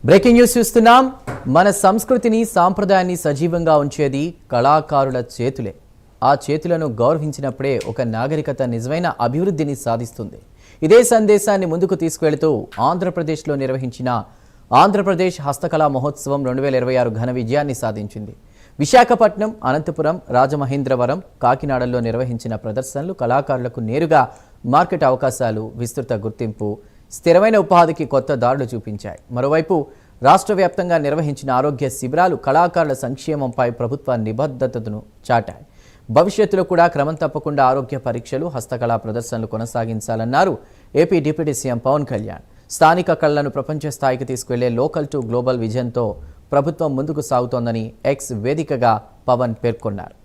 Breaking news చూస్తున్నాం. మన సంస్కృతిని సాంప్రదాయాన్ని సజీవంగా ఉంచేది కళాకారుల చేతులే. ఆ చేతులను గౌరవించినప్పుడే ఒక నాగరికత నిజమైన అభివృద్ధిని సాధిస్తుంది. ఇదే సందేశాన్ని ముందుకు తీసుకువెళుతూ ఆంధ్రప్రదేశ్లో నిర్వహించిన ఆంధ్రప్రదేశ్ హస్తకళా మహోత్సవం 2026 ఘన విజయాన్ని సాధించింది. విశాఖపట్నం, అనంతపురం, రాజమహేంద్రవరం, కాకినాడలో నిర్వహించిన ప్రదర్శనలు కళాకారులకు నేరుగా మార్కెట్ అవకాశాలు, విస్తృత గుర్తింపు, స్థిరమైన ఉపాధికి కొత్త దారులు చూపించాయి. మరోవైపు రాష్ట్ర వ్యాప్తంగా నిర్వహించిన ఆరోగ్య శిబిరాలు కళాకారుల సంక్షేమంపై ప్రభుత్వ నిబద్ధతను చాటాయి. భవిష్యత్తులో కూడా క్రమం తప్పకుండా ఆరోగ్య పరీక్షలు, హస్తకళా ప్రదర్శనలు కొనసాగించాలన్నారు AP deputy CM Pawan Kalyan. స్థానిక కళలను ప్రపంచ స్థాయికి తీసుకెళ్లే లోకల్ టు గ్లోబల్ విజన్తో ప్రభుత్వం ముందుకు సాగుతోందని ఎక్స్ వేదికగా పవన్ పేర్కొన్నారు.